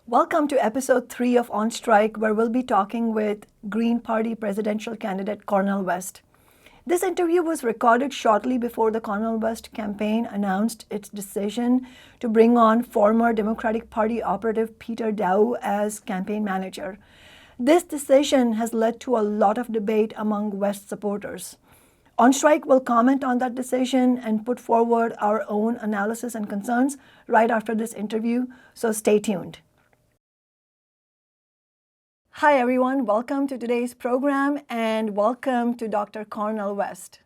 Welcome to episode 3 of On Strike, where we'll be talking with Green Party presidential candidate Cornel West. This interview was recorded shortly before the Cornel West campaign announced its decision to bring on former Democratic Party operative Peter Daou as campaign manager. This decision has led to a lot of debate among West supporters. On Strike will comment on that decision and put forward our own analysis and concerns right after this interview, so stay tuned. Hi everyone, welcome to today's program and welcome to Dr. Cornel West.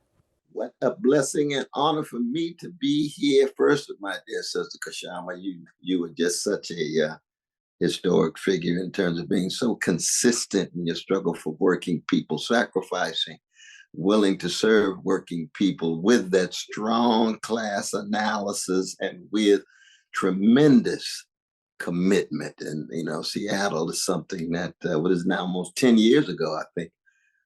What a blessing and honor for me to be here. First, my dear sister Kashama, you were just such a historic figure in terms of being so consistent in your struggle for working people, sacrificing, willing to serve working people with that strong class analysis and with tremendous commitment. And, Seattle is something that what is now almost 10 years ago, I think,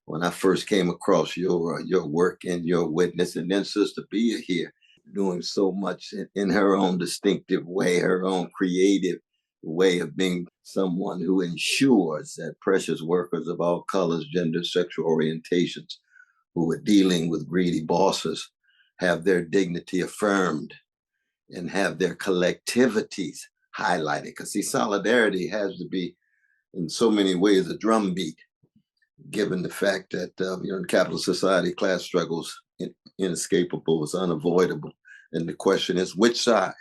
when I first came across your work and your witness, and then Sister Bia here doing so much in her own distinctive way, her own creative way of being someone who ensures that precious workers of all colors, genders, sexual orientations who are dealing with greedy bosses have their dignity affirmed and have their collectivities highlighted. Because see, solidarity has to be in so many ways a drumbeat, given the fact that in capitalist society, class struggles inescapable, it's unavoidable. And the question is, which side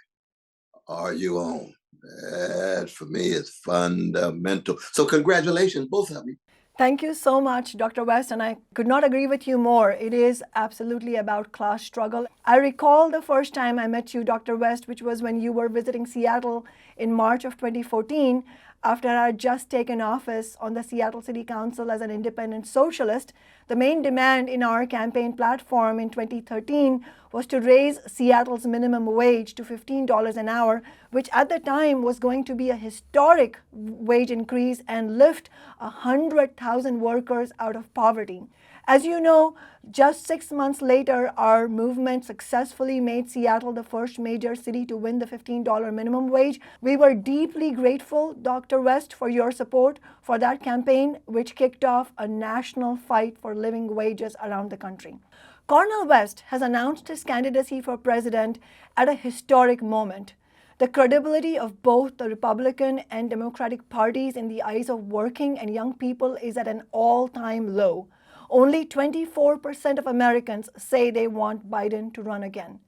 are you on? That for me is fundamental. So congratulations, both of you. Thank you so much, Dr. West, and I could not agree with you more. It is absolutely about class struggle. I recall the first time I met you, Dr. West, which was when you were visiting Seattle in March of 2014, after I had just taken office on the Seattle City Council as an independent socialist. The main demand in our campaign platform in 2013 was to raise Seattle's minimum wage to $15 an hour, which at the time was going to be a historic wage increase and lift 100,000 workers out of poverty. As you know, just 6 months later, our movement successfully made Seattle the first major city to win the $15 minimum wage. We were deeply grateful, Dr. West, for your support for that campaign, which kicked off a national fight for living wages around the country. Cornel West has announced his candidacy for president at a historic moment. The credibility of both the Republican and Democratic parties in the eyes of working and young people is at an all-time low. Only 24% of Americans say they want Biden to run again.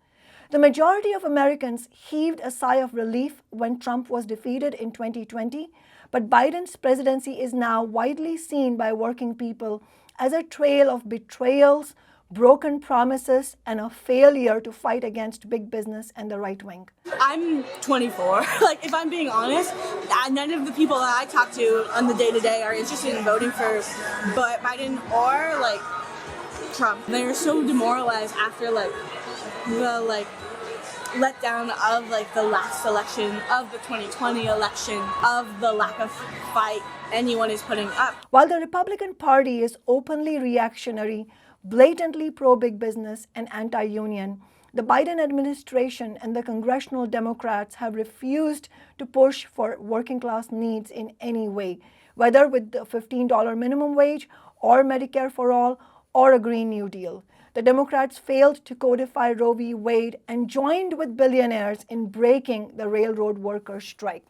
The majority of Americans heaved a sigh of relief when Trump was defeated in 2020, but Biden's presidency is now widely seen by working people as a trail of betrayals, broken promises, and a failure to fight against big business and the right wing. I'm 24. If I'm being honest, none of the people that I talk to on the day-to-day are interested in voting for Biden or Trump. They're so demoralized after the letdown of the last election, of the 2020 election, of the lack of fight anyone is putting up. While the Republican Party is openly reactionary, blatantly pro-big business and anti-union, the Biden administration and the congressional Democrats have refused to push for working-class needs in any way, whether with the $15 minimum wage or Medicare for all or a Green New Deal. The Democrats failed to codify Roe v. Wade and joined with billionaires in breaking the railroad workers' strike.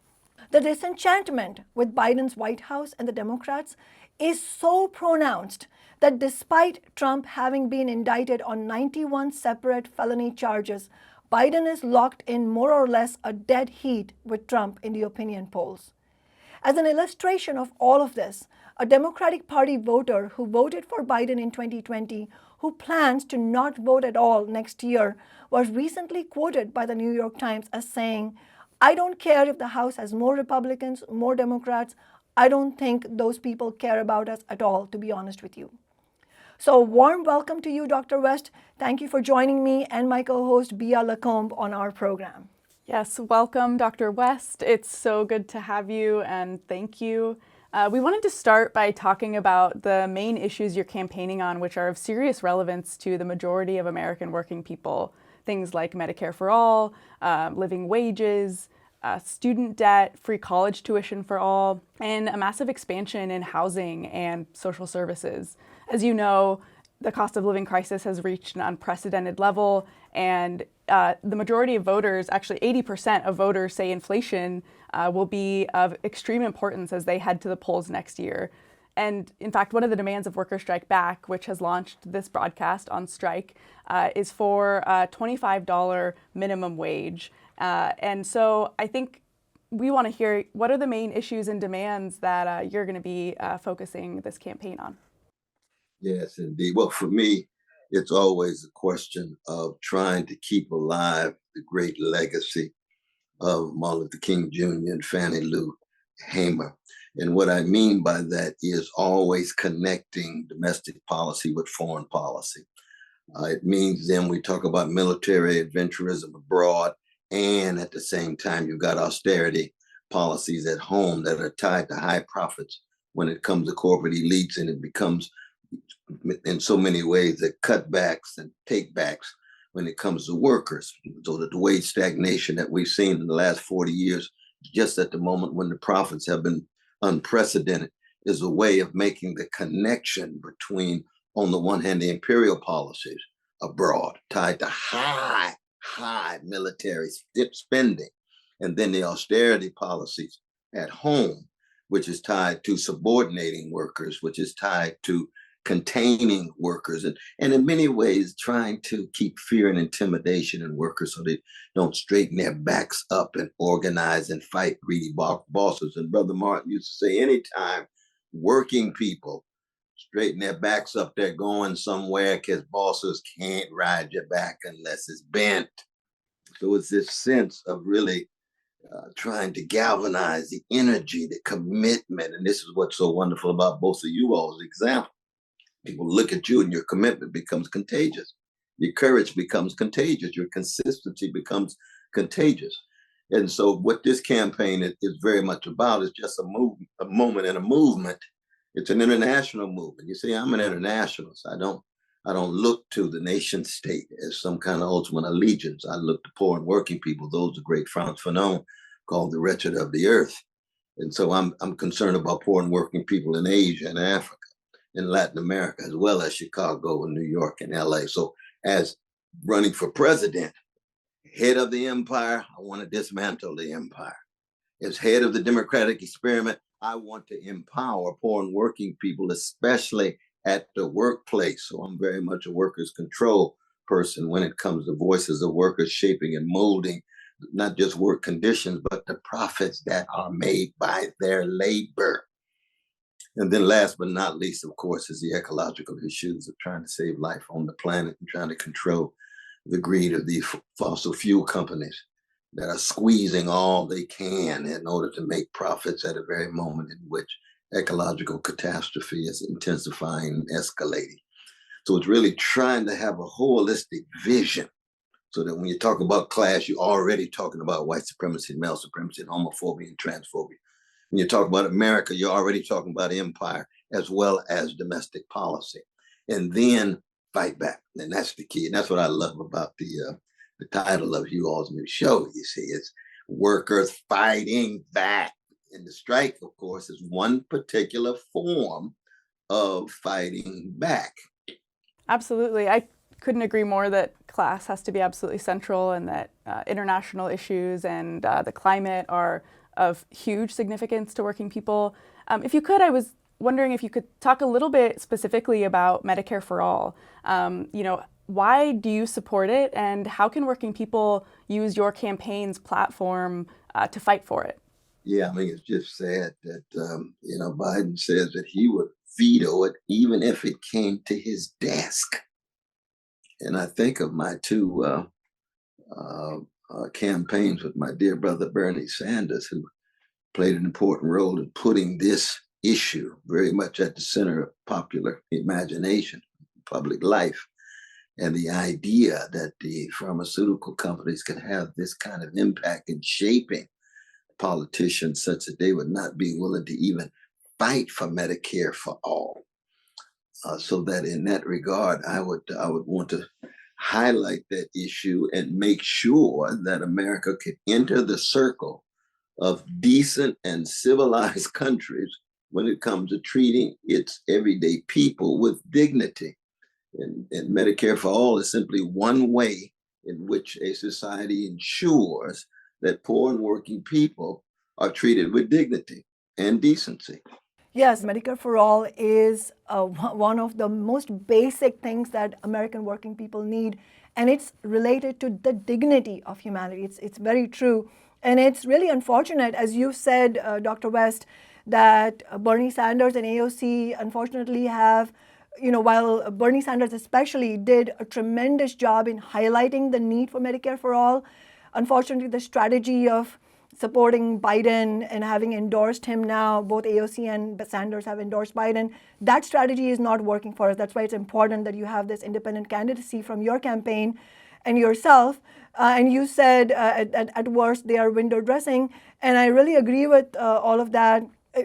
The disenchantment with Biden's White House and the Democrats is so pronounced that despite Trump having been indicted on 91 separate felony charges, Biden is locked in more or less a dead heat with Trump in the opinion polls. As an illustration of all of this, a Democratic Party voter who voted for Biden in 2020, who plans to not vote at all next year, was recently quoted by the New York Times as saying, "I don't care if the House has more Republicans, more Democrats. I don't think those people care about us at all, to be honest with you." So warm welcome to you, Dr. West. Thank you for joining me and my co-host Bia Lacombe on our program. Yes, welcome, Dr. West. It's so good to have you, and thank you. We wanted to start by talking about the main issues you're campaigning on, which are of serious relevance to the majority of American working people. Things like Medicare for all, living wages, student debt, free college tuition for all, and a massive expansion in housing and social services. As you know, the cost of living crisis has reached an unprecedented level, and the majority of voters, actually 80% of voters, say inflation will be of extreme importance as they head to the polls next year. And in fact, one of the demands of Workers Strike Back, which has launched this broadcast on strike, is for a $25 minimum wage. And so I think we want to hear, what are the main issues and demands that you're going to be focusing this campaign on? Yes, indeed. Well, for me, it's always a question of trying to keep alive the great legacy of Martin Luther King Jr. and Fannie Lou Hamer. And what I mean by that is always connecting domestic policy with foreign policy. It means then we talk about military adventurism abroad, and at the same time, you've got austerity policies at home that are tied to high profits when it comes to corporate elites, and it becomes, in so many ways, the cutbacks and takebacks when it comes to workers. So that the wage stagnation that we've seen in the last 40 years, just at the moment when the profits have been unprecedented, is a way of making the connection between, on the one hand, the imperial policies abroad tied to high military spending, and then the austerity policies at home, which is tied to subordinating workers, which is tied to containing workers, and in many ways trying to keep fear and intimidation in workers so they don't straighten their backs up and organize and fight greedy bosses. And Brother Martin used to say, anytime working people straighten their backs up, they're going somewhere, because bosses can't ride your back unless it's bent. So it's this sense of really trying to galvanize the energy, the commitment. And this is what's so wonderful about both of you all's example. People look at you and your commitment becomes contagious. Your courage becomes contagious. Your consistency becomes contagious. And so what this campaign is very much about is just a moment and a movement. It's an international movement. You see, I'm an internationalist. I don't look to the nation state as some kind of ultimate allegiance. I look to poor and working people. Those are great Frantz Fanon called the wretched of the earth. And so I'm concerned about poor and working people in Asia and Africa, in Latin America, as well as Chicago and New York and LA. So as running for president, head of the empire, I want to dismantle the empire. As head of the democratic experiment, I want to empower poor and working people, especially at the workplace. So I'm very much a workers' control person when it comes to voices of workers shaping and molding not just work conditions, but the profits that are made by their labor. And then last but not least, of course, is the ecological issues of trying to save life on the planet and trying to control the greed of the fossil fuel companies that are squeezing all they can in order to make profits at a very moment in which ecological catastrophe is intensifying and escalating. So it's really trying to have a holistic vision so that when you talk about class, you're already talking about white supremacy, male supremacy, and homophobia and transphobia. When you talk about America, you're already talking about empire as well as domestic policy. And then fight back. And that's the key. And that's what I love about the title of you all's new show. You see, it's Workers Fighting Back. And the strike, of course, is one particular form of fighting back. Absolutely. I couldn't agree more that class has to be absolutely central, and that international issues and the climate are of huge significance to working people. If you could, I was wondering if you could talk a little bit specifically about Medicare for All. Why do you support it, and how can working people use your campaign's platform to fight for it? Yeah, I mean, it's just sad that, Biden says that he would veto it even if it came to his desk. And I think of my two campaigns with my dear brother Bernie Sanders, who played an important role in putting this issue very much at the center of popular imagination, public life. And the idea that the pharmaceutical companies could have this kind of impact in shaping politicians such that they would not be willing to even fight for Medicare for all. So that in that regard, I would want to highlight that issue and make sure that America could enter the circle of decent and civilized countries when it comes to treating its everyday people with dignity. And Medicare for All is simply one way in which a society ensures that poor and working people are treated with dignity and decency. Yes, Medicare for All is one of the most basic things that American working people need, and it's related to the dignity of humanity. It's very true. And it's really unfortunate, as you said, Dr. West, that Bernie Sanders and AOC unfortunately have, while Bernie Sanders especially did a tremendous job in highlighting the need for Medicare for All, unfortunately, the strategy of supporting Biden and having endorsed him now, both AOC and Sanders have endorsed Biden, that strategy is not working for us. That's why it's important that you have this independent candidacy from your campaign and yourself. And you said at worst they are window dressing. And I really agree with all of that.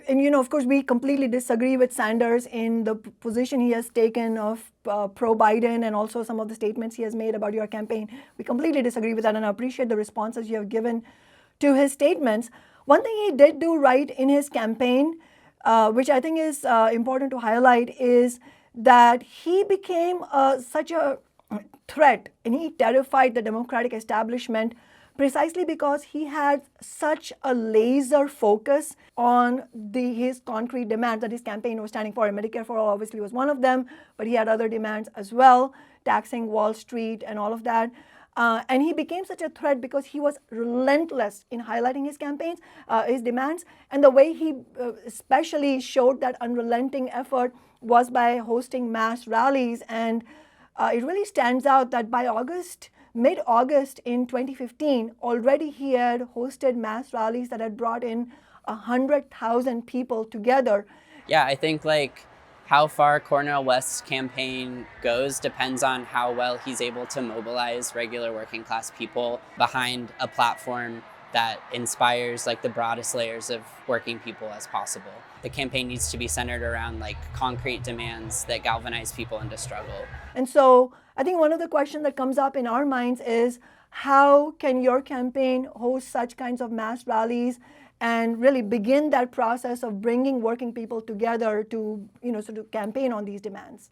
And, of course, we completely disagree with Sanders in the position he has taken of pro-Biden and also some of the statements he has made about your campaign. We completely disagree with that, and I appreciate the responses you have given to his statements. One thing he did do right in his campaign, which I think is important to highlight, is that he became such a threat and he terrified the Democratic establishment precisely because he had such a laser focus on his concrete demands that his campaign was standing for. And Medicare for All obviously was one of them, but he had other demands as well, taxing Wall Street and all of that. And he became such a threat because he was relentless in highlighting his campaigns, his demands. And the way he especially showed that unrelenting effort was by hosting mass rallies. And it really stands out that by mid-August in 2015, already he had hosted mass rallies that had brought in 100,000 people together. Yeah, I think how far Cornel West's campaign goes depends on how well he's able to mobilize regular working class people behind a platform that inspires the broadest layers of working people as possible. The campaign needs to be centered around concrete demands that galvanize people into struggle. And so I think one of the questions that comes up in our minds is, how can your campaign host such kinds of mass rallies and really begin that process of bringing working people together to, sort of campaign on these demands?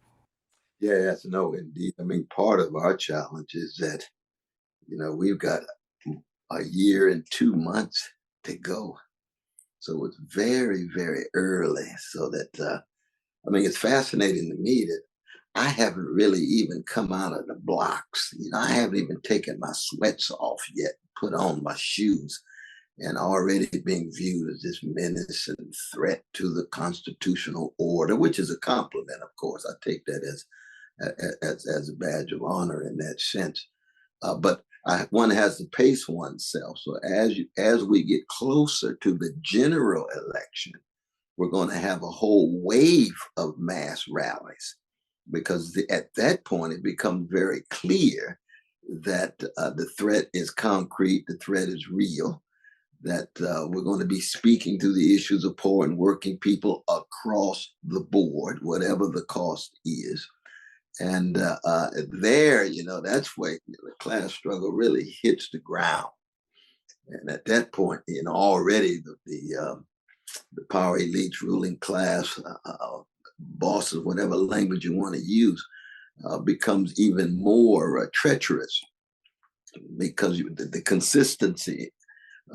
Yes, no, indeed. I mean, part of our challenge is that, we've got a year and 2 months to go. So it's very, very early. So that, it's fascinating to me that I haven't really even come out of the blocks. I haven't even taken my sweats off yet, put on my shoes, and already being viewed as this menace and threat to the constitutional order, which is a compliment, of course. I take that as a badge of honor in that sense. But one has to pace oneself. So as we get closer to the general election, we're going to have a whole wave of mass rallies, because at that point it becomes very clear that the threat is concrete, the threat is real, that we're going to be speaking to the issues of poor and working people across the board, whatever the cost is. And there, that's where the class struggle really hits the ground. And at that point, already the power elites, ruling class, bosses, whatever language you want to use, becomes even more treacherous, because the consistency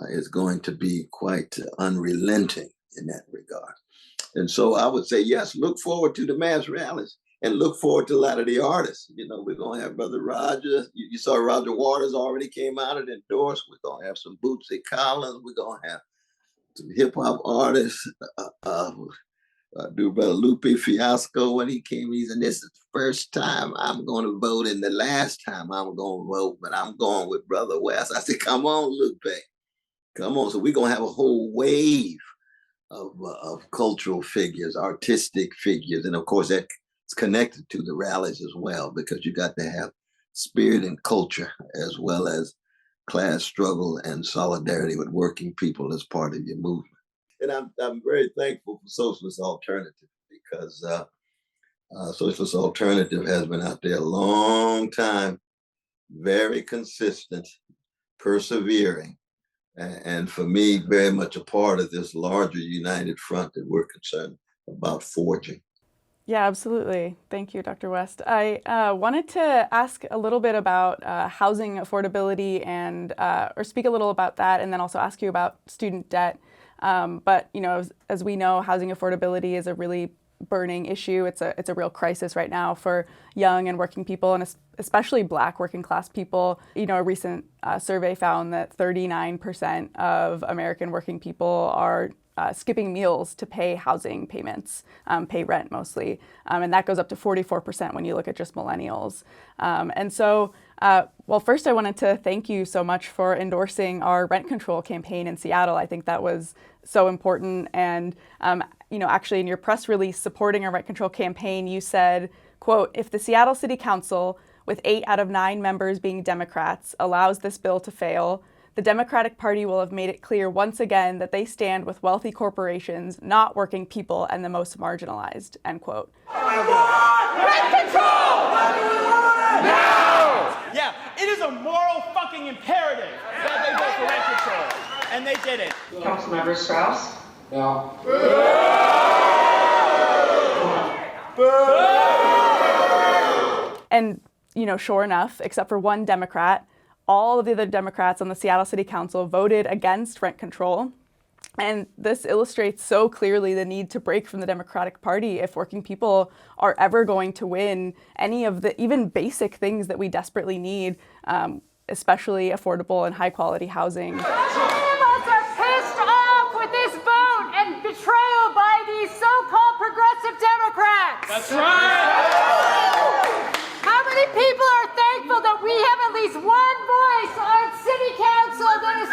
is going to be quite unrelenting in that regard. And so I would say, yes, look forward to the mass rallies and look forward to a lot of the artists. We're going to have Brother Roger. You saw Roger Waters already came out and endorsed. We're going to have some Bootsy Collins. We're going to have some hip hop artists. Do Brother Lupe Fiasco when he came. He said, this is the first time I'm going to vote and the last time I'm going to vote, but I'm going with Brother West. I said, come on, Lupe. Come on. So we're going to have a whole wave of cultural figures, artistic figures. And of course, that's connected to the rallies as well, because you got to have spirit and culture as well as class struggle and solidarity with working people as part of your movement. And I'm very thankful for Socialist Alternative, because Socialist Alternative has been out there a long time, very consistent, persevering, And for me, very much a part of this larger united front that we're concerned about forging. Yeah, absolutely. Thank you, Dr. West. I wanted to ask a little bit about housing affordability and, or speak a little about that, and then also ask you about student debt. But as we know, housing affordability is a really burning issue. It's a real crisis right now for young and working people, and especially Black working class people. A recent survey found that 39% of American working people are skipping meals to pay housing payments, pay rent mostly. And that goes up to 44% when you look at just millennials. And so, well, first I wanted to thank you so much for endorsing our rent control campaign in Seattle. I think that was so important. And, actually in your press release supporting our rent control campaign, you said, quote, "If the Seattle City Council, with 8 out of 9 members being Democrats, allows this bill to fail, the Democratic Party will have made it clear once again that they stand with wealthy corporations, not working people and the most marginalized," end quote. Rent control! Now! Yeah, it is a moral fucking imperative that they vote for rent control. And they did it. Councilmember Strauss? No. And, sure enough, except for one Democrat, all of the other Democrats on the Seattle City Council voted against rent control. And this illustrates so clearly the need to break from the Democratic Party if working people are ever going to win any of the even basic things that we desperately need, especially affordable and high quality housing. Many of us are pissed off with this vote and betrayal by these so-called progressive Democrats. That's right. How many people are thankful that we have at least one voice on city council that is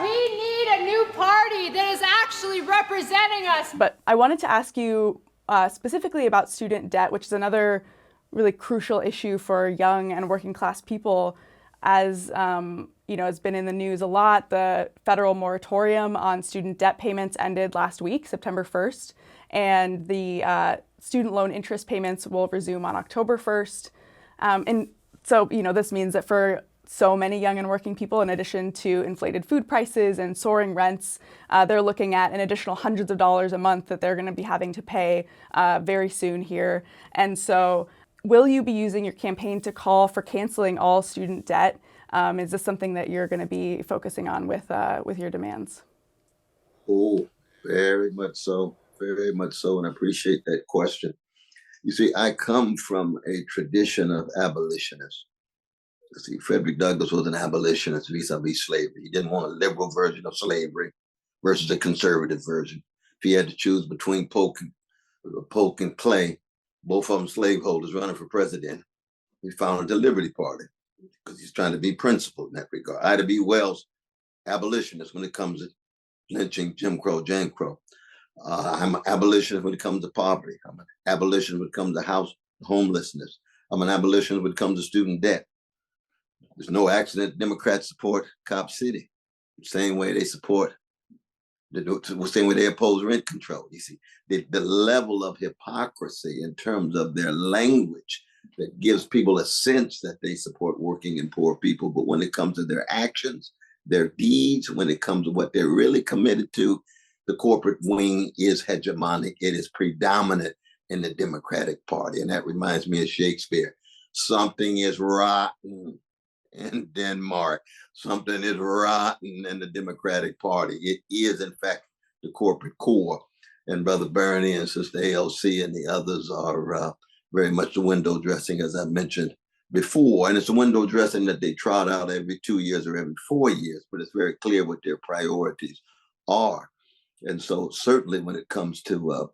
we need a new party that is actually representing us. But I wanted to ask you specifically about student debt, which is another really crucial issue for young and working class people. As has been in the news a lot, the federal moratorium on student debt payments ended last week, September 1st, and the student loan interest payments will resume on October 1st. And so, this means that for so many young and working people, in addition to inflated food prices and soaring rents, they're looking at an additional hundreds of dollars a month that they're going to be having to pay very soon here. And so, will you be using your campaign to call for canceling all student debt? Is this something that you're going to be focusing on with your demands? Oh, very much so. Very much so. And I appreciate that question. You see, I come from a tradition of abolitionists. See, Frederick Douglass was an abolitionist vis-a-vis slavery. He didn't want a liberal version of slavery versus a conservative version. If he had to choose between Polk and Clay, both of them slaveholders running for president, he founded the Liberty Party because he's trying to be principled in that regard. Ida B. Wells, abolitionist when it comes to lynching, Jim Crow, Jane Crow. I'm an abolitionist when it comes to poverty. I'm an abolitionist when it comes to homelessness. I'm an abolitionist when it comes to student debt. There's no accident Democrats support Cop City, the same way they support, the same way they oppose rent control. You see, the level of hypocrisy in terms of their language that gives people a sense that they support working and poor people, but when it comes to their actions, their deeds, when it comes to what they're really committed to, the corporate wing is hegemonic. It is predominant in the Democratic Party. And that reminds me of Shakespeare. Something is rotten in Denmark. Something is rotten in the Democratic Party. It is, in fact, the corporate core. And Brother Bernie and Sister ALC and the others are very much the window dressing, as I mentioned before. And it's a window dressing that they trot out every 2 years or every 4 years, but it's very clear what their priorities are. And so certainly when it comes to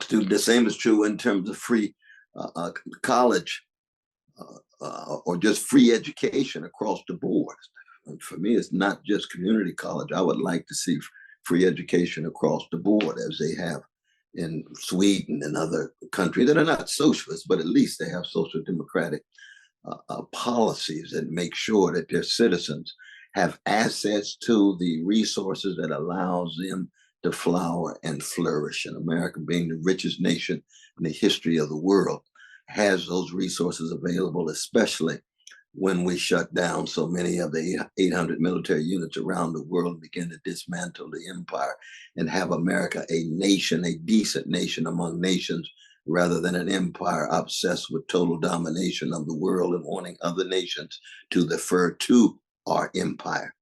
student, the same is true in terms of free college or just free education across the board. And for me, it's not just community college. I would like to see free education across the board as they have in Sweden and other countries that are not socialist, but at least they have social democratic policies that make sure that their citizens have access to the resources that allows them to flower and flourish. And America, being the richest nation in the history of the world, has those resources available, especially when we shut down so many of the 800 military units around the world and begin to dismantle the empire and have America a nation, a decent nation among nations, rather than an empire obsessed with total domination of the world and wanting other nations to defer to our empire.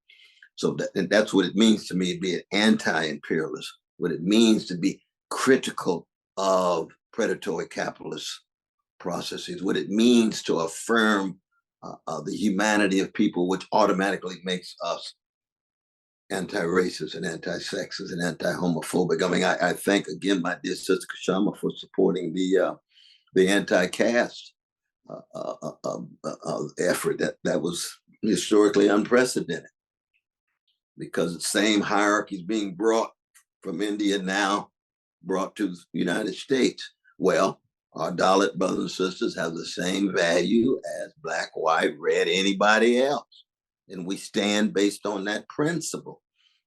So and that's what it means to me to be an anti-imperialist, what it means to be critical of predatory capitalist processes, what it means to affirm the humanity of people, which automatically makes us anti-racist and anti-sexist and anti-homophobic. I mean, I thank again my dear sister Kashama for supporting the anti-caste effort that was historically unprecedented, because the same hierarchy is being brought from India now, brought to the United States. Well, our Dalit brothers and sisters have the same value as black, white, red, anybody else. And we stand based on that principle.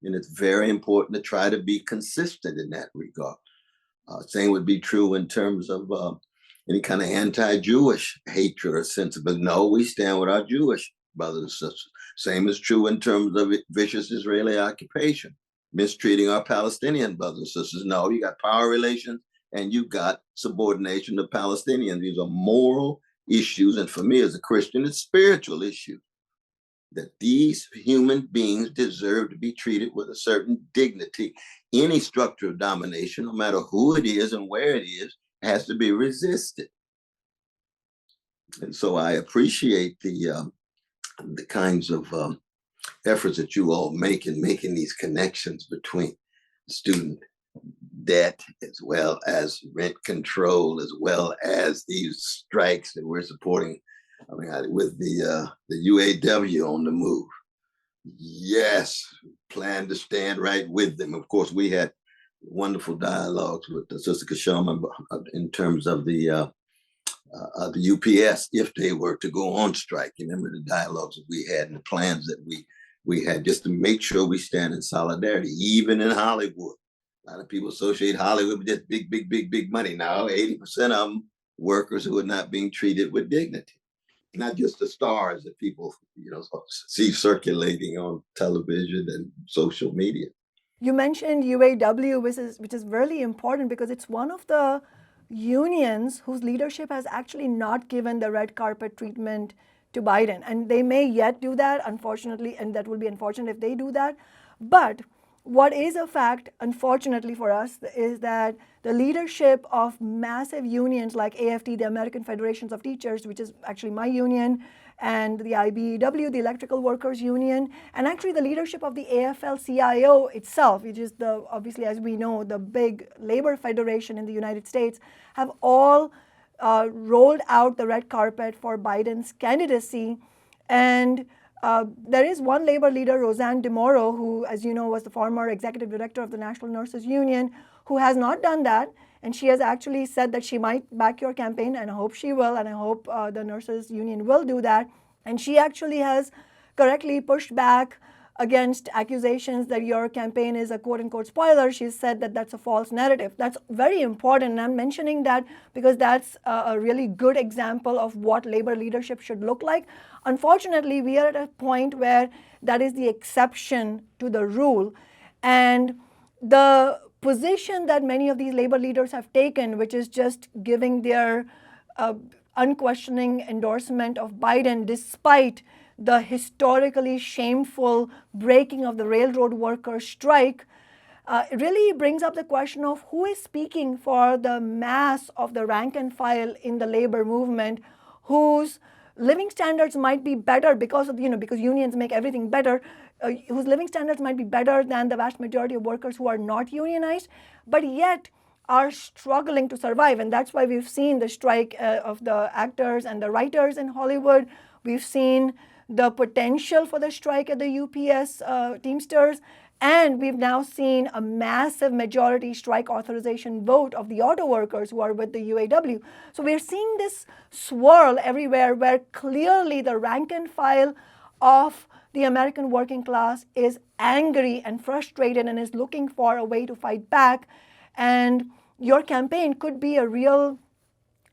And it's very important to try to be consistent in that regard. Same would be true in terms of any kind of anti-Jewish hatred or sentiment. No, we stand with our Jewish brothers and sisters. Same is true in terms of vicious Israeli occupation, mistreating our Palestinian brothers and sisters. No, you got power relations and you've got subordination to Palestinians. These are moral issues. And for me as a Christian, it's spiritual issues, that these human beings deserve to be treated with a certain dignity. Any structure of domination, no matter who it is and where it is, has to be resisted. And so I appreciate the kinds of efforts that you all make in making these connections between student debt, as well as rent control, as well as these strikes that we're supporting. I mean, with the UAW on the move. Yes, plan to stand right with them. Of course, we had wonderful dialogues with Sister Kashama in terms of the UPS if they were to go on strike. You remember the dialogues that we had and the plans that we had just to make sure we stand in solidarity, even in Hollywood. A lot of people associate Hollywood with just big money. Now, 80% of them workers who are not being treated with dignity. Not just the stars that people, see circulating on television and social media. You mentioned UAW, which is really important because it's one of the unions whose leadership has actually not given the red carpet treatment to Biden. And they may yet do that, unfortunately, and that will be unfortunate if they do that. But what is a fact, unfortunately for us, is that the leadership of massive unions like AFT, the American Federations of Teachers, which is actually my union, and the IBEW, the Electrical Workers Union, and actually the leadership of the AFL-CIO itself, which is obviously, as we know, the big labor federation in the United States, have all rolled out the red carpet for Biden's candidacy. And there is one labor leader, Roseanne DeMoro, who, as you know, was the former executive director of the National Nurses Union, who has not done that. And she has actually said that she might back your campaign, and I hope she will, and I hope the Nurses Union will do that. And she actually has correctly pushed back against accusations that your campaign is a quote-unquote spoiler. She said that that's a false narrative. That's very important, and I'm mentioning that because that's a really good example of what labor leadership should look like. Unfortunately, we are at a point where that is the exception to the rule. And the position that many of these labor leaders have taken, which is just giving their unquestioning endorsement of Biden despite the historically shameful breaking of the railroad workers' strike, it really brings up the question of who is speaking for the mass of the rank and file in the labor movement, whose living standards might be better because unions make everything better, whose living standards might be better than the vast majority of workers who are not unionized, but yet are struggling to survive. And that's why we've seen the strike of the actors and the writers in Hollywood. We've seen the potential for the strike at the UPS Teamsters. And we've now seen a massive majority strike authorization vote of the auto workers who are with the UAW. So we're seeing this swirl everywhere where clearly the rank and file of the American working class is angry and frustrated and is looking for a way to fight back. And your campaign could be a real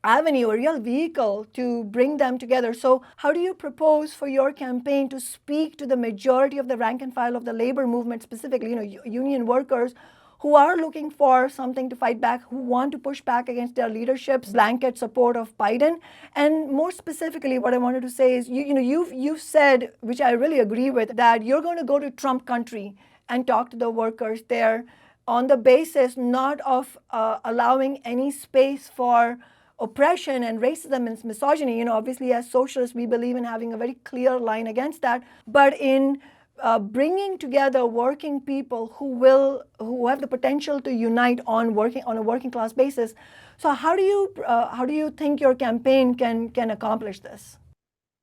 avenue, a real vehicle to bring them together. So how do you propose for your campaign to speak to the majority of the rank and file of the labor movement, specifically, union workers who are looking for something to fight back, who want to push back against their leadership's blanket support of Biden? And more specifically, what I wanted to say is, you've said, which I really agree with, that you're going to go to Trump country and talk to the workers there on the basis not of allowing any space for oppression and racism and misogyny. Obviously, as socialists, we believe in having a very clear line against that, but in bringing together working people who have the potential to unite on a working class basis. So how do you think your campaign can accomplish this?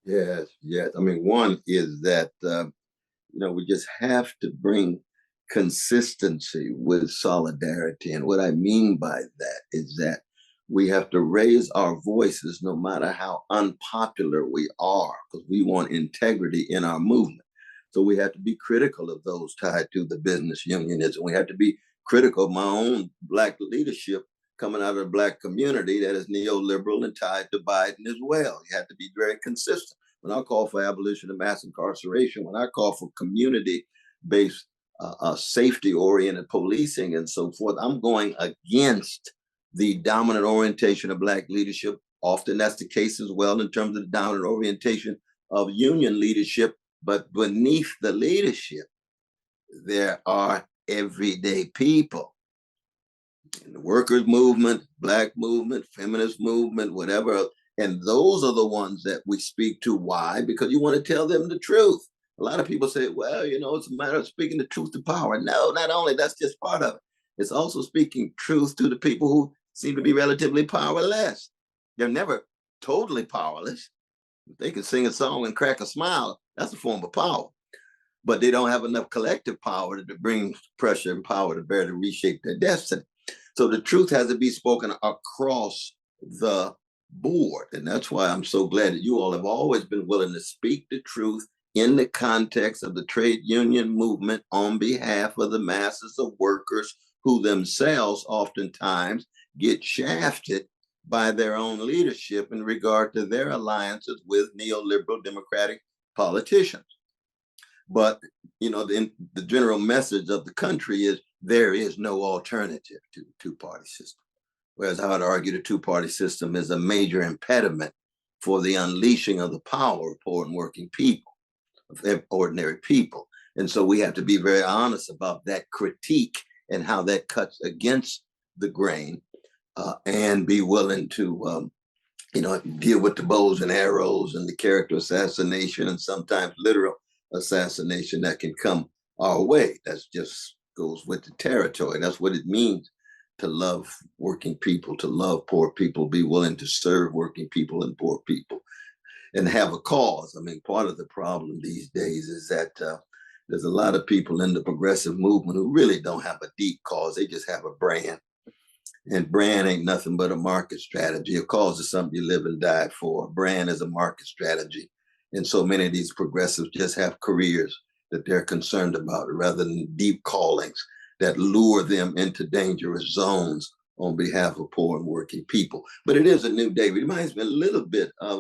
Yes, yes. I mean, one is that we just have to bring consistency with solidarity, and what I mean by that is that we have to raise our voices no matter how unpopular we are, because we want integrity in our movement. So we have to be critical of those tied to the business unionism. We have to be critical of my own Black leadership coming out of the Black community that is neoliberal and tied to Biden as well. You have to be very consistent. When I call for abolition of mass incarceration, when I call for community-based, safety-oriented policing and so forth, I'm going against the dominant orientation of Black leadership. Often that's the case as well in terms of the dominant orientation of union leadership. But beneath the leadership, there are everyday people. In the workers' movement, Black movement, feminist movement, whatever. And those are the ones that we speak to. Why? Because you want to tell them the truth. A lot of people say, well, it's a matter of speaking the truth to power. No, not only that's just part of it. It's also speaking truth to the people who seem to be relatively powerless. They're never totally powerless. If they can sing a song and crack a smile, that's a form of power. But they don't have enough collective power to bring pressure and power to bear to reshape their destiny. So the truth has to be spoken across the board. And that's why I'm so glad that you all have always been willing to speak the truth in the context of the trade union movement on behalf of the masses of workers who themselves oftentimes get shafted by their own leadership in regard to their alliances with neoliberal democratic politicians. But, the general message of the country is there is no alternative to the two-party system. Whereas I would argue the two-party system is a major impediment for the unleashing of the power of poor and working people, of ordinary people. And so we have to be very honest about that critique and how that cuts against the grain, and be willing to, deal with the bows and arrows and the character assassination and sometimes literal assassination that can come our way. That's just goes with the territory. That's what it means to love working people, to love poor people, be willing to serve working people and poor people, and have a cause. I mean, part of the problem these days is that there's a lot of people in the progressive movement who really don't have a deep cause. They just have a brand. And brand ain't nothing but a market strategy. A cause is something you live and die for. A brand is a market strategy. And so many of these progressives just have careers that they're concerned about rather than deep callings that lure them into dangerous zones on behalf of poor and working people. But it is a new day. It reminds me a little bit of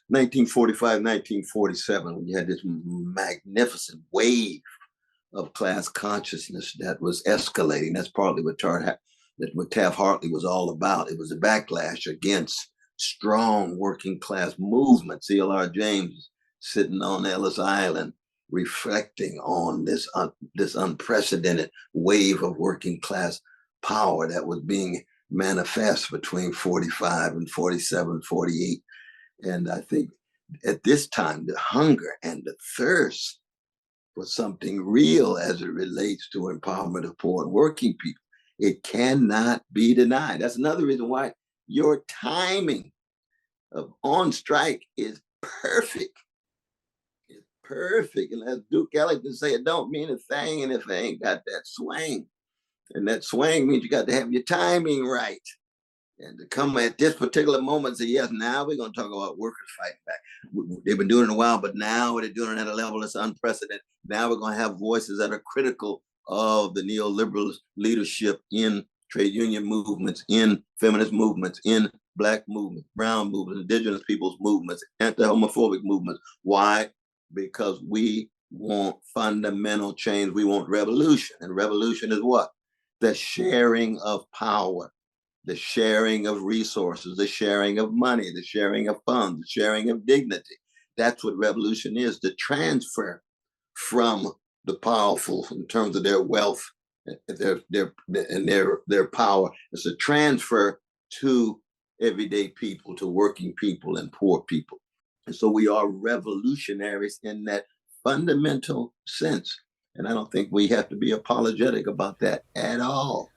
1945, 1947, when you had this magnificent wave of class consciousness that was escalating. That's partly what Taft-Hartley was all about. It was a backlash against strong working class movement. C.L.R. James sitting on Ellis Island, reflecting on this unprecedented wave of working class power that was being manifest between 45 and 47, 48. And I think at this time, the hunger and the thirst for something real as it relates to empowerment of poor and working people, it cannot be denied. That's another reason why your timing of on strike is perfect. It's perfect. And as Duke Ellington say, it don't mean a thing and if it ain't got that swing. And that swing means you got to have your timing right. And to come at this particular moment and say, yes, now we're going to talk about workers fighting back. They've been doing it a while, but now they're doing it at a level that's unprecedented. Now we're going to have voices that are critical of the neoliberal leadership in trade union movements, in feminist movements, in Black movements, brown movements, indigenous people's movements, anti-homophobic movements. Why? Because we want fundamental change. We want revolution. And revolution is what? The sharing of power, the sharing of resources, the sharing of money, the sharing of funds, the sharing of dignity. That's what revolution is, the transfer from the powerful in terms of their wealth and their power. It's a transfer to everyday people, to working people and poor people. And so we are revolutionaries in that fundamental sense. And I don't think we have to be apologetic about that at all.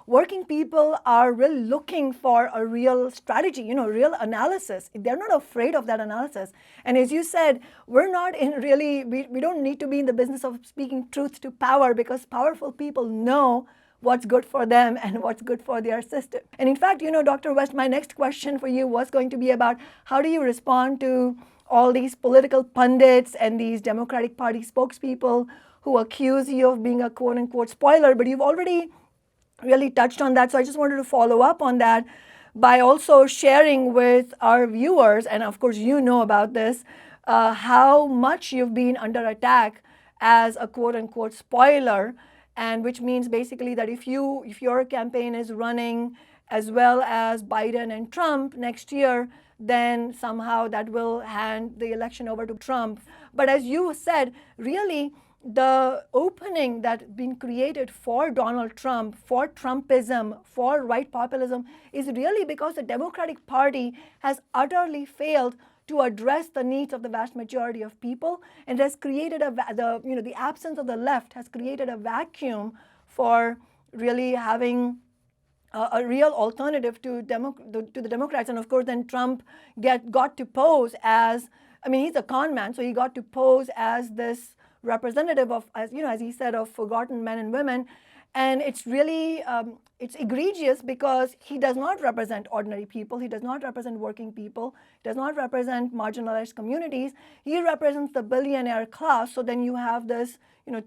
Working people are really looking for a real strategy, real analysis. They're not afraid of that analysis. And as you said, we're not in really, we don't need to be in the business of speaking truth to power, because powerful people know what's good for them and what's good for their system. And in fact, Dr. West, my next question for you was going to be about how do you respond to all these political pundits and these Democratic Party spokespeople who accuse you of being a quote unquote spoiler, but you've already really touched on that. So I just wanted to follow up on that by also sharing with our viewers, and of course you know about this, how much you've been under attack as a quote unquote spoiler, and which means basically that if your campaign is running as well as Biden and Trump next year, then somehow that will hand the election over to Trump. But as you said, really, the opening that's been created for Donald Trump, for Trumpism, for right populism is really because the Democratic Party has utterly failed to address the needs of the vast majority of people, and has created the absence of the left has created a vacuum for really having a real alternative to the Democrats. And of course, then Trump got to pose as, he's a con man, so he got to pose as this representative of, as he said, of forgotten men and women. And it's really, it's egregious because he does not represent ordinary people. He does not represent working people. He does not represent marginalized communities. He represents the billionaire class. So then you have this,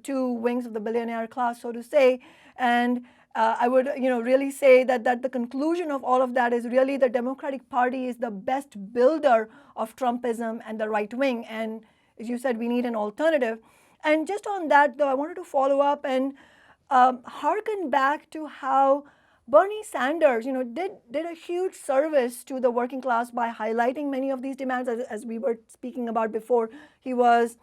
two wings of the billionaire class, so to say. And I would, really say that the conclusion of all of that is really the Democratic Party is the best builder of Trumpism and the right wing. And as you said, we need an alternative. And just on that, though, I wanted to follow up and harken back to how Bernie Sanders, did a huge service to the working class by highlighting many of these demands. As we were speaking about before, he was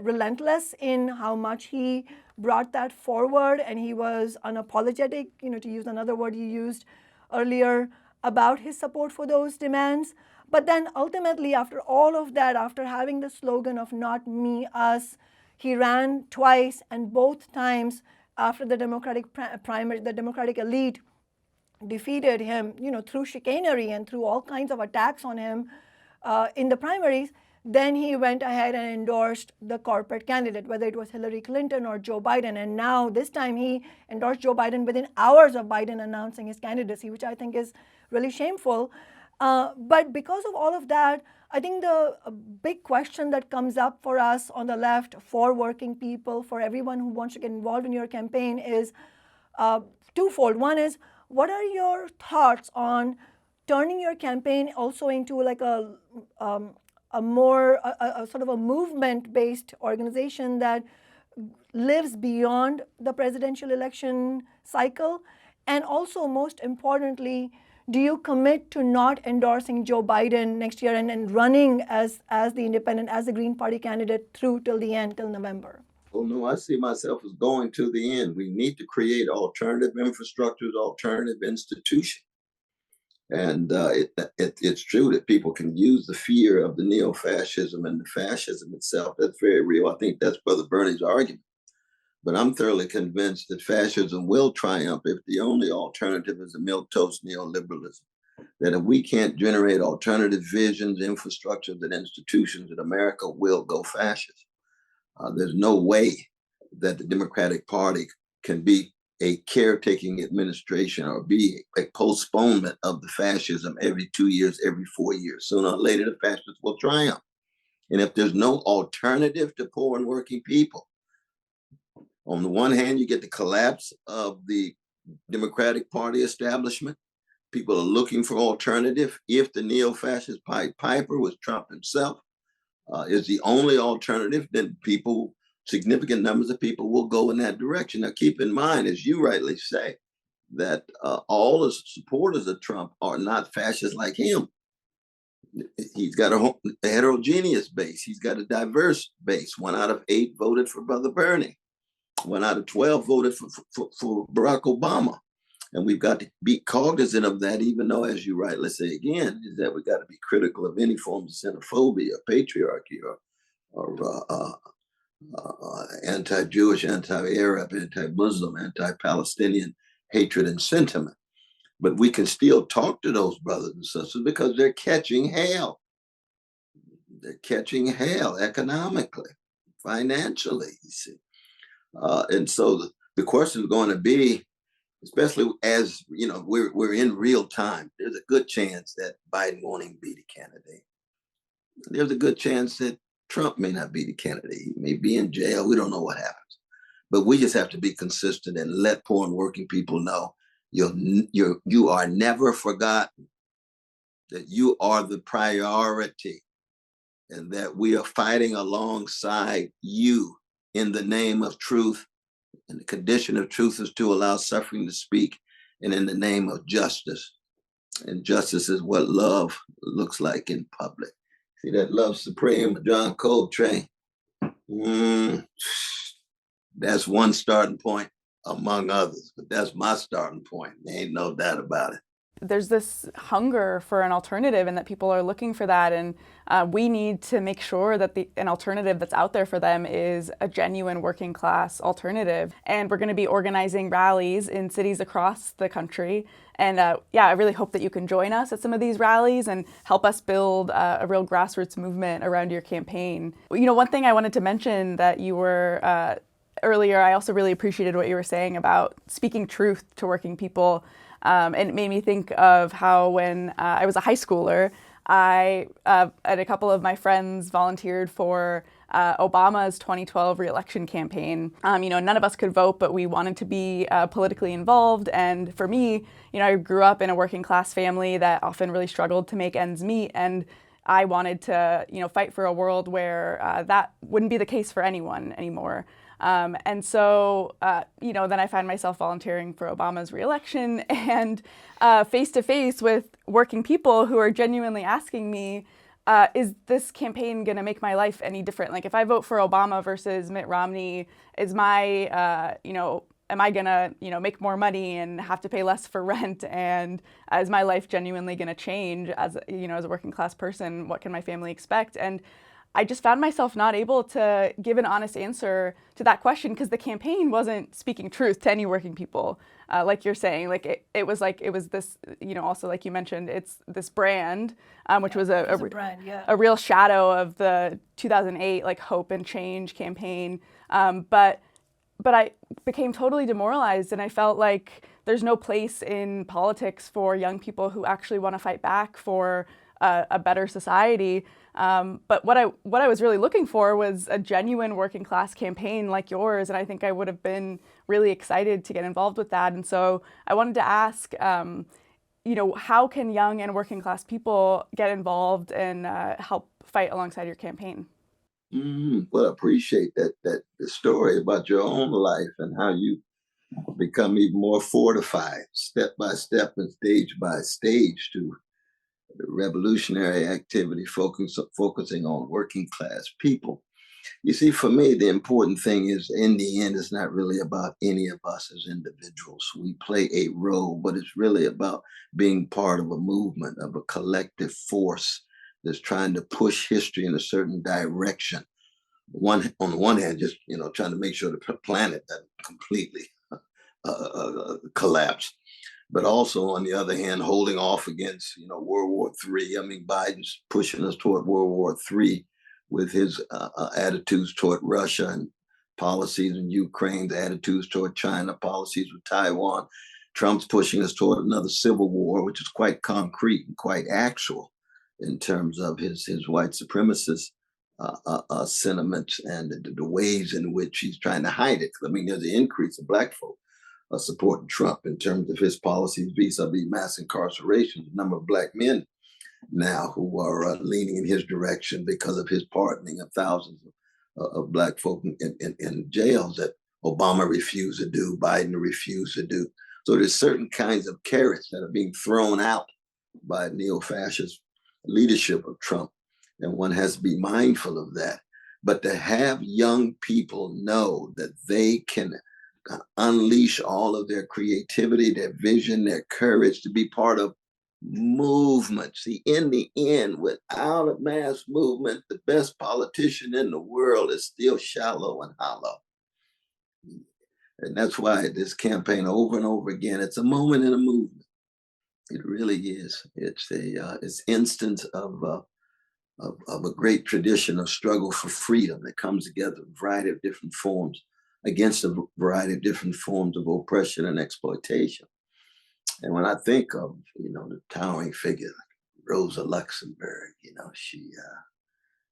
relentless in how much he brought that forward, and he was unapologetic, to use another word you used earlier, about his support for those demands. But then ultimately, after all of that, after having the slogan of not me, us, he ran twice, and both times after the Democratic primary, the Democratic elite defeated him, through chicanery and through all kinds of attacks on him in the primaries. Then he went ahead and endorsed the corporate candidate, whether it was Hillary Clinton or Joe Biden. And now this time he endorsed Joe Biden within hours of Biden announcing his candidacy, which I think is really shameful. But because of all of that, I think the big question that comes up for us on the left, for working people, for everyone who wants to get involved in your campaign is twofold. One is, what are your thoughts on turning your campaign also into like a more sort of a movement-based organization that lives beyond the presidential election cycle? And also, most importantly, do you commit to not endorsing Joe Biden next year and running as the independent, as the Green Party candidate through till the end, till November? Oh, no, I see myself as going to the end. We need to create alternative infrastructures, alternative institutions. And it's true that people can use the fear of the neo-fascism and the fascism itself. That's very real. I think that's Brother Bernie's argument. But I'm thoroughly convinced that fascism will triumph if the only alternative is the milquetoast neoliberalism. That if we can't generate alternative visions, infrastructures, and institutions, that America will go fascist. There's no way that the Democratic Party can be a caretaking administration or be a postponement of the fascism every 2 years, every 4 years. Sooner or later, the fascists will triumph. And if there's no alternative to poor and working people, on the one hand, you get the collapse of the Democratic Party establishment, People are looking for alternative. If the neo-fascist Pied Piper was Trump himself, is the only alternative, then significant numbers of people will go in that direction. Now, keep in mind, as you rightly say, that all the supporters of Trump are not fascists like him. He's got a heterogeneous base. He's got a diverse base. 1 out of 8 voted for Brother Bernie. 1 out of 12 voted for Barack Obama. And we've got to be cognizant of that, even though, as you rightly say again, is that we've got to be critical of any form of xenophobia, patriarchy, or anti-Jewish, anti-Arab, anti-Muslim, anti-Palestinian hatred and sentiment. But we can still talk to those brothers and sisters because they're catching hell. They're catching hell economically, financially, you see. And so the question is going to be, especially as we're in real time, there's a good chance that Biden won't even be the candidate. There's a good chance that Trump may not be the candidate. He may be in jail. We don't know what happens. But we just have to be consistent and let poor and working people know you are never forgotten, that you are the priority, and that we are fighting alongside you in the name of truth. And the condition of truth is to allow suffering to speak, and in the name of justice. And justice is what love looks like in public. See that Love Supreme, John Coltrane? That's one starting point among others, but that's my starting point. There ain't no doubt about it. There's this hunger for an alternative and that people are looking for that. And we need to make sure that an alternative that's out there for them is a genuine working class alternative. And we're going to be organizing rallies in cities across the country. And I really hope that you can join us at some of these rallies and help us build a real grassroots movement around your campaign. One thing I wanted to mention that you were earlier, I also really appreciated what you were saying about speaking truth to working people. And it made me think of how when I was a high schooler, I and a couple of my friends volunteered for Obama's 2012 re-election campaign. None of us could vote, but we wanted to be politically involved. And for me, I grew up in a working class family that often really struggled to make ends meet. And I wanted to, fight for a world where that wouldn't be the case for anyone anymore. And so, then I find myself volunteering for Obama's re-election and face to face with working people who are genuinely asking me, is this campaign going to make my life any different? Like, if I vote for Obama versus Mitt Romney, is my, am I going to, make more money and have to pay less for rent? And is my life genuinely going to change as a working class person? What can my family expect? And I just found myself not able to give an honest answer to that question because the campaign wasn't speaking truth to any working people. Like you're saying, it was this, also like you mentioned, it's this brand, which was a real shadow of the 2008 hope and change campaign. But I became totally demoralized, and I felt like there's no place in politics for young people who actually want to fight back for a better society. But what I was really looking for was a genuine working class campaign like yours, and I think I would have been really excited to get involved with that. And so I wanted to ask, how can young and working class people get involved and help fight alongside your campaign? Well, I appreciate that the story about your own life and how you become even more fortified, step by step and stage by stage, to the revolutionary activity focusing on working class people. You see, for me, the important thing is, in the end, it's not really about any of us as individuals. We play a role, but it's really about being part of a movement, of a collective force that's trying to push history in a certain direction. On the one hand, just trying to make sure the planet doesn't completely collapse, but also on the other hand, holding off against World War III. I mean, Biden's pushing us toward World War III with his attitudes toward Russia and policies in Ukraine, the attitudes toward China, policies with Taiwan. Trump's pushing us toward another civil war, which is quite concrete and quite actual in terms of his white supremacist sentiments and the ways in which he's trying to hide it. I mean, there's an increase of Black folk supporting Trump in terms of his policies vis-a-vis mass incarceration. The number of black men now who are leaning in his direction because of his pardoning of thousands of black folk in jails that Obama refused to do, Biden refused to do. So there's certain kinds of carrots that are being thrown out by neo-fascist leadership of Trump, and one has to be mindful of that. But to have young people know that they can unleash all of their creativity, their vision, their courage to be part of movement. See, in the end, without a mass movement, the best politician in the world is still shallow and hollow. And that's why this campaign over and over again, it's a moment in a movement. It really is. It's instance of a great tradition of struggle for freedom that comes together in a variety of different forms against a variety of different forms of oppression and exploitation. And when I think of, the towering figure like Rosa Luxemburg,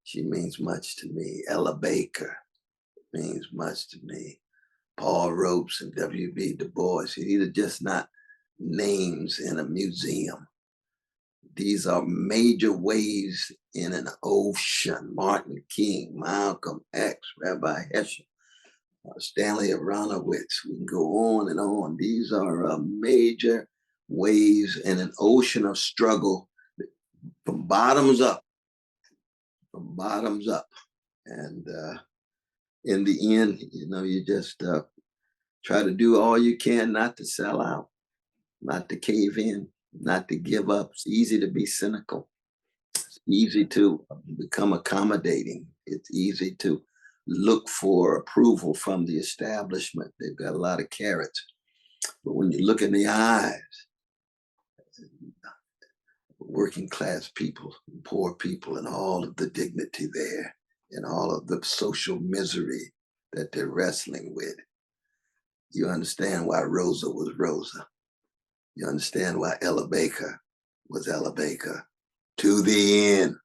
she means much to me. Ella Baker means much to me. Paul Ropes and W.B. Du Bois. These are just not names in a museum. These are major waves in an ocean. Martin King, Malcolm X, Rabbi Heschel, Stanley Aronowitz. We can go on and on. These are major waves in an ocean of struggle from bottoms up. And in the end, you just try to do all you can not to sell out, not to cave in, not to give up. It's easy to be cynical. It's easy to become accommodating. It's easy to look for approval from the establishment. They've got a lot of carrots. But when you look in the eyes, working class people, poor people, and all of the dignity there, and all of the social misery that they're wrestling with, you understand why Rosa was Rosa. You understand why Ella Baker was Ella Baker. To the end.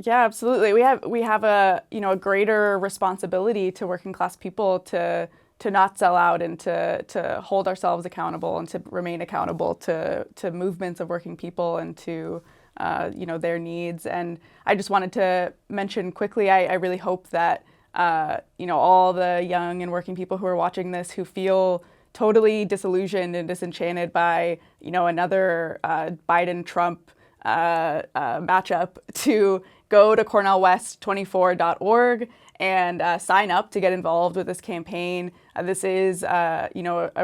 Yeah, absolutely. We have a greater responsibility to working class people to not sell out and to hold ourselves accountable and to remain accountable to movements of working people and to their needs. And I just wanted to mention quickly, I really hope that all the young and working people who are watching this who feel totally disillusioned and disenchanted by another Biden-Trump matchup to go to CornelWest24.org and sign up to get involved with this campaign. This is a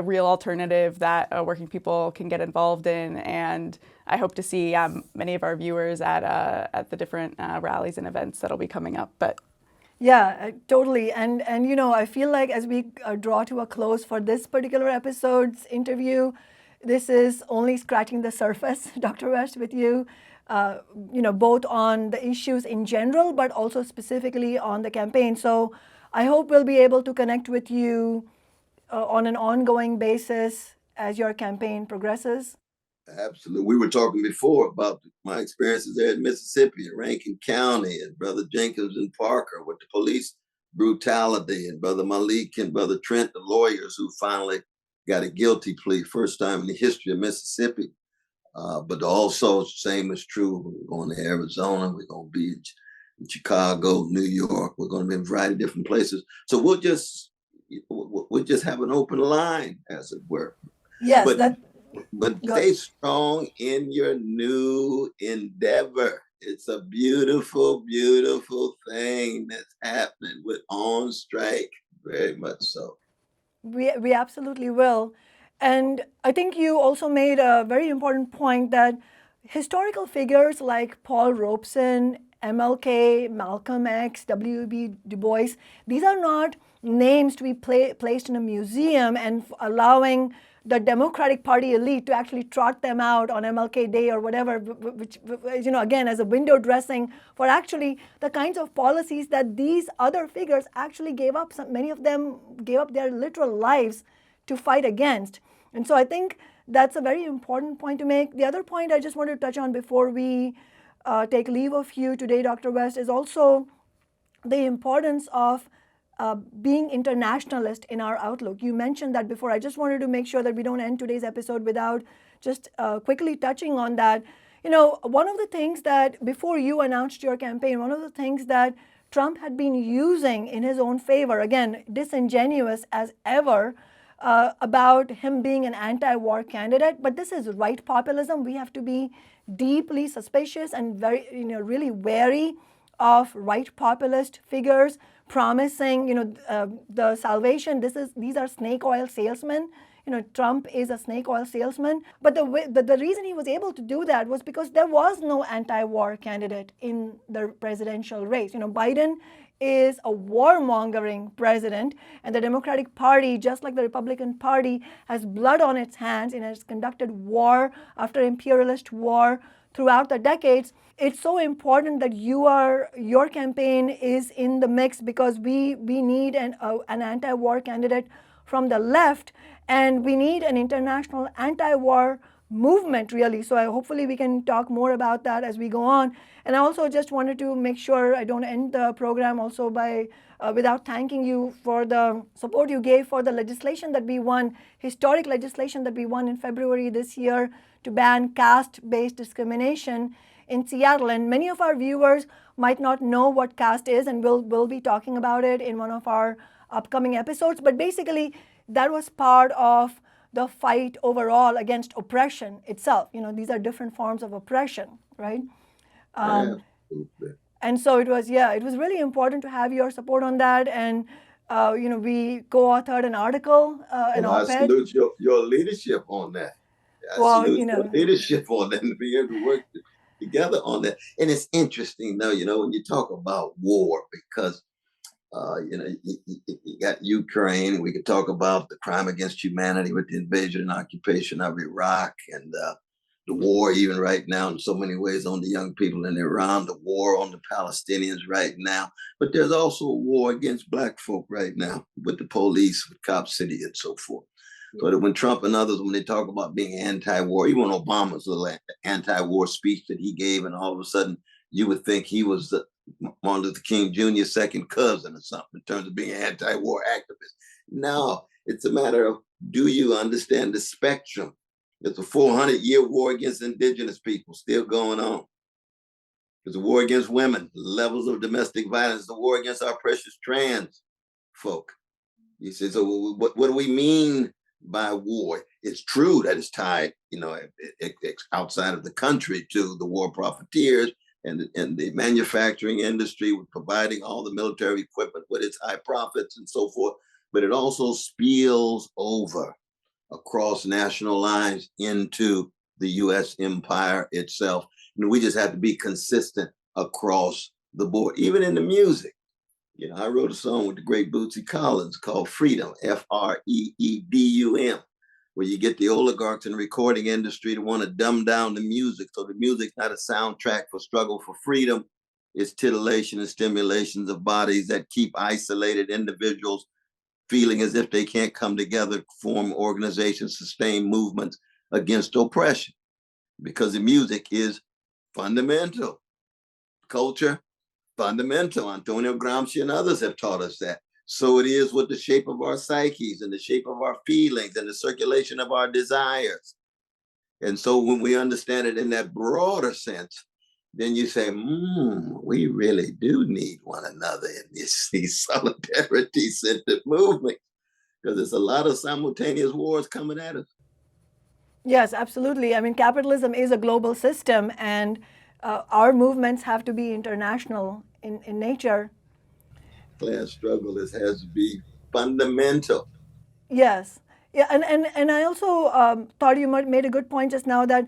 real alternative that working people can get involved in, and I hope to see many of our viewers at the different rallies and events that'll be coming up. But yeah, totally. And I feel like as we draw to a close for this particular episode's interview, this is only scratching the surface, Dr. West, with you, both on the issues in general, but also specifically on the campaign. So I hope we'll be able to connect with you on an ongoing basis as your campaign progresses. Absolutely. We were talking before about my experiences there in Mississippi, in Rankin County, and Brother Jenkins and Parker with the police brutality, and Brother Malik and Brother Trent, the lawyers who finally got a guilty plea, first time in the history of Mississippi. But also, same is true. We're going to Arizona. We're going to be in Chicago, New York. We're going to be in a variety of different places. So we'll just have an open line, as it were. Yes, but stay strong in your new endeavor. It's a beautiful, beautiful thing that's happening with On Strike. Very much so. We absolutely will. And I think you also made a very important point that historical figures like Paul Robeson, MLK, Malcolm X, W.B. Du Bois, these are not names to be placed in a museum and allowing the Democratic Party elite to actually trot them out on MLK Day or whatever, which, again, as a window dressing for actually the kinds of policies that these other figures actually gave up. Many of them gave up their literal lives to fight against. And so I think that's a very important point to make. The other point I just want to touch on before we take leave of you today, Dr. West, is also the importance of being internationalist in our outlook. You mentioned that before. I just wanted to make sure that we don't end today's episode without just quickly touching on that. You know, one of the things that before you announced your campaign, one of the things that Trump had been using in his own favor, again, disingenuous as ever, about him being an anti-war candidate, but this is right populism. We have to be deeply suspicious and very, really wary of right populist figures promising, the salvation. These are snake oil salesmen. Trump is a snake oil salesman. But the reason he was able to do that was because there was no anti-war candidate in the presidential race. Biden is a warmongering president, and the Democratic Party, just like the Republican Party, has blood on its hands and has conducted war after imperialist war throughout the decades. It's so important that your campaign is in the mix, because we need an anti-war candidate from the left, and we need an international anti-war movement, really. So hopefully we can talk more about that as we go on. And I also just wanted to make sure I don't end the program also by without thanking you for the support you gave for the legislation that we won, historic legislation that we won in February this year to ban caste-based discrimination in Seattle. And many of our viewers might not know what caste is, and we'll be talking about it in one of our upcoming episodes. But basically, that was part of the fight overall against oppression itself. These are different forms of oppression, right? And so it was really important to have your support on that. And we co-authored an article, an I op-ed. salute your leadership on that. I salute your leadership on that, and be able to work together on that. And it's interesting, though, when you talk about war, because you got Ukraine. We could talk about the crime against humanity with the invasion and occupation of Iraq, and the war even right now in so many ways on the young people in Iran, the war on the Palestinians right now. But there's also a war against Black folk right now with the police, with Cop City and so forth. So that when Trump and others, when they talk about being anti-war, even Obama's little anti-war speech that he gave, and all of a sudden you would think he was the Martin Luther King Jr.'s second cousin or something in terms of being an anti-war activist. No, it's a matter of, do you understand the spectrum? There's a 400-year war against indigenous people still going on. There's a war against women, levels of domestic violence, the war against our precious trans folk. You say, so what do we mean by war? It's true that it's tied, outside of the country to the war profiteers and the manufacturing industry, with providing all the military equipment with its high profits and so forth. But it also spills over across national lines into the U.S. empire itself. And we just have to be consistent across the board, even in the music. I wrote a song with the great Bootsy Collins called Freedom, Freedum, where you get the oligarchs in the recording industry to want to dumb down the music. So the music's not a soundtrack for struggle for freedom. It's titillation and stimulations of bodies that keep isolated individuals feeling as if they can't come together, form organizations, sustain movements against oppression. Because the music is fundamental. Culture, fundamental. Antonio Gramsci and others have taught us that. So it is with the shape of our psyches and the shape of our feelings and the circulation of our desires. And so when we understand it in that broader sense, then you say, we really do need one another in these solidarity-centered movements, because there's a lot of simultaneous wars coming at us. Yes, absolutely. I mean, capitalism is a global system, and our movements have to be international in nature. Class struggle has to be fundamental. Yes. Yeah, and I also thought you made a good point just now that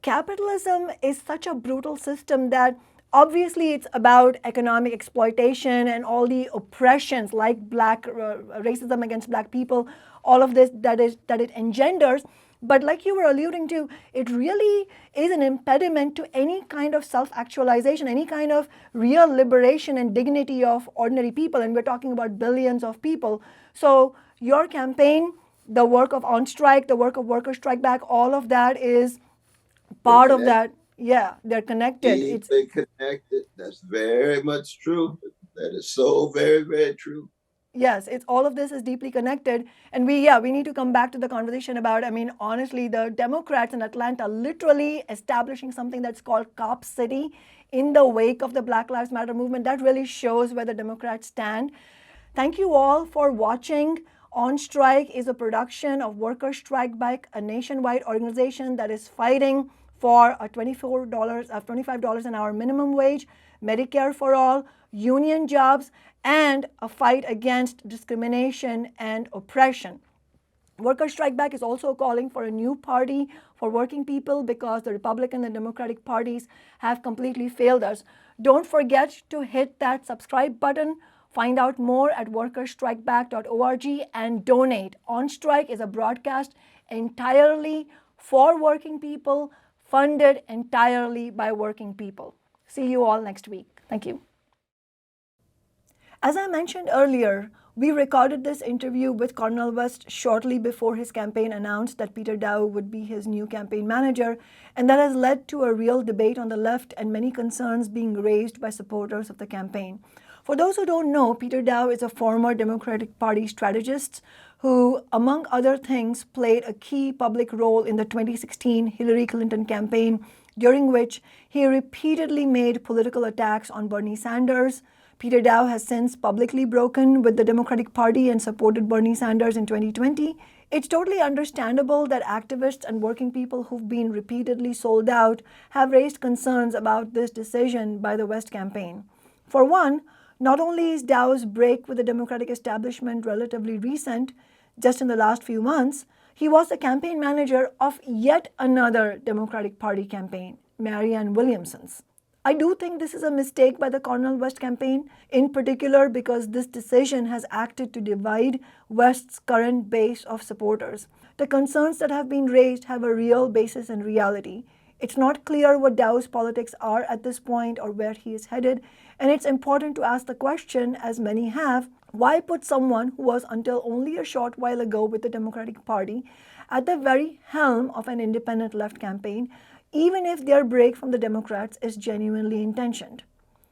capitalism is such a brutal system that obviously it's about economic exploitation and all the oppressions like racism against Black people, all of this that it engenders. But like you were alluding to, it really is an impediment to any kind of self-actualization, any kind of real liberation and dignity of ordinary people. And we're talking about billions of people. So your campaign, the work of On Strike, the work of Workers Strike Back, all of that is part of that. Yeah, they're connected. They're connected. That's very much true. That is so very, very true. Yes, it's all of this is deeply connected. And we need to come back to the conversation about, I mean, honestly, the Democrats in Atlanta literally establishing something that's called Cop City in the wake of the Black Lives Matter movement. That really shows where the Democrats stand. Thank you all for watching. On Strike is a production of Workers Strike Back, a nationwide organization that is fighting for a $25 an hour minimum wage, Medicare for all, union jobs, and a fight against discrimination and oppression. Workers Strike Back is also calling for a new party for working people because the Republican and Democratic parties have completely failed us. Don't forget to hit that subscribe button. Find out more at workersstrikeback.org and donate. On Strike is a broadcast entirely for working people, funded entirely by working people. See you all next week. Thank you. As I mentioned earlier, we recorded this interview with Cornel West shortly before his campaign announced that Peter Daou would be his new campaign manager, and that has led to a real debate on the left and many concerns being raised by supporters of the campaign. For those who don't know, Peter Daou is a former Democratic Party strategist who, among other things, played a key public role in the 2016 Hillary Clinton campaign, during which he repeatedly made political attacks on Bernie Sanders. Peter Daou has since publicly broken with the Democratic Party and supported Bernie Sanders in 2020. It's totally understandable that activists and working people who've been repeatedly sold out have raised concerns about this decision by the West campaign. For one, not only is Daou's break with the Democratic establishment relatively recent, just in the last few months, he was the campaign manager of yet another Democratic Party campaign, Marianne Williamson's. I do think this is a mistake by the Cornel West campaign, in particular because this decision has acted to divide West's current base of supporters. The concerns that have been raised have a real basis in reality. It's not clear what Daou's politics are at this point or where he is headed, and it's important to ask the question, as many have, why put someone who was until only a short while ago with the Democratic Party at the very helm of an independent left campaign, even if their break from the Democrats is genuinely intentioned?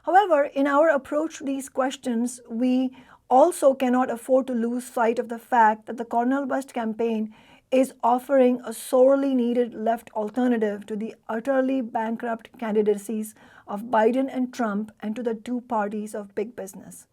However, in our approach to these questions, we also cannot afford to lose sight of the fact that the Cornel West campaign is offering a sorely needed left alternative to the utterly bankrupt candidacies of Biden and Trump and to the two parties of big business.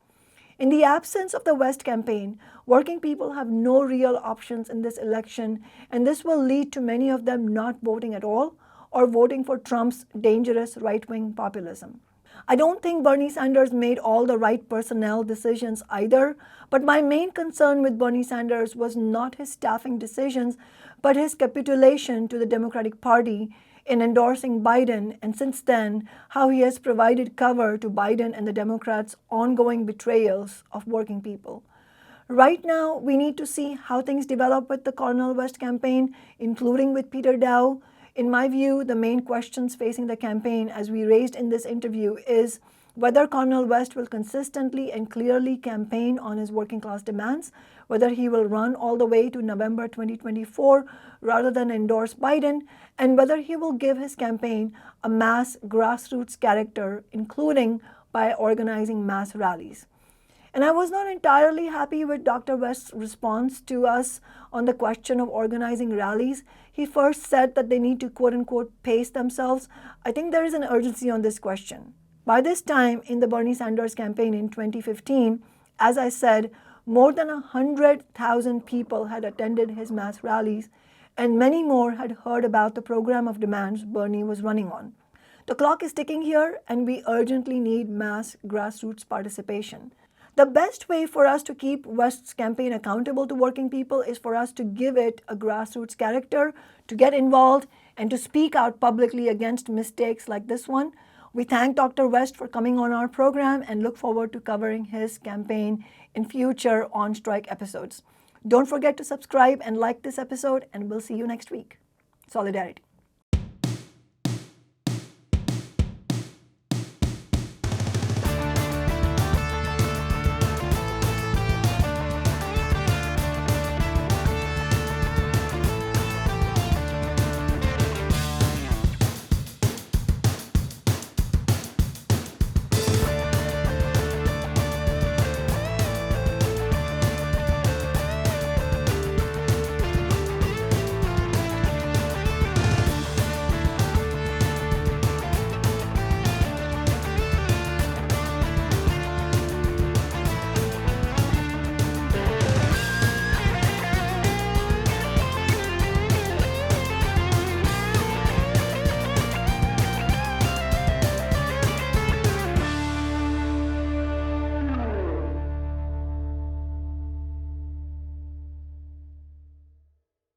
In the absence of the West campaign, working people have no real options in this election, and this will lead to many of them not voting at all or voting for Trump's dangerous right-wing populism. I don't think Bernie Sanders made all the right personnel decisions either, but my main concern with Bernie Sanders was not his staffing decisions, but his capitulation to the Democratic Party in endorsing Biden, and since then, how he has provided cover to Biden and the Democrats' ongoing betrayals of working people. Right now, we need to see how things develop with the Cornel West campaign, including with Peter Daou. In my view, the main questions facing the campaign, as we raised in this interview, is whether Cornel West will consistently and clearly campaign on his working class demands, whether he will run all the way to November 2024 rather than endorse Biden, and whether he will give his campaign a mass grassroots character, including by organizing mass rallies. And I was not entirely happy with Dr. West's response to us on the question of organizing rallies. He first said that they need to quote-unquote pace themselves. I think there is an urgency on this question. By this time in the Bernie Sanders campaign in 2015, as I said, more than 100,000 people had attended his mass rallies, and many more had heard about the program of demands Bernie was running on. The clock is ticking here, and we urgently need mass grassroots participation. The best way for us to keep West's campaign accountable to working people is for us to give it a grassroots character, to get involved, and to speak out publicly against mistakes like this one. We thank Dr. West for coming on our program and look forward to covering his campaign in future On Strike episodes. Don't forget to subscribe and like this episode, and we'll see you next week. Solidarity.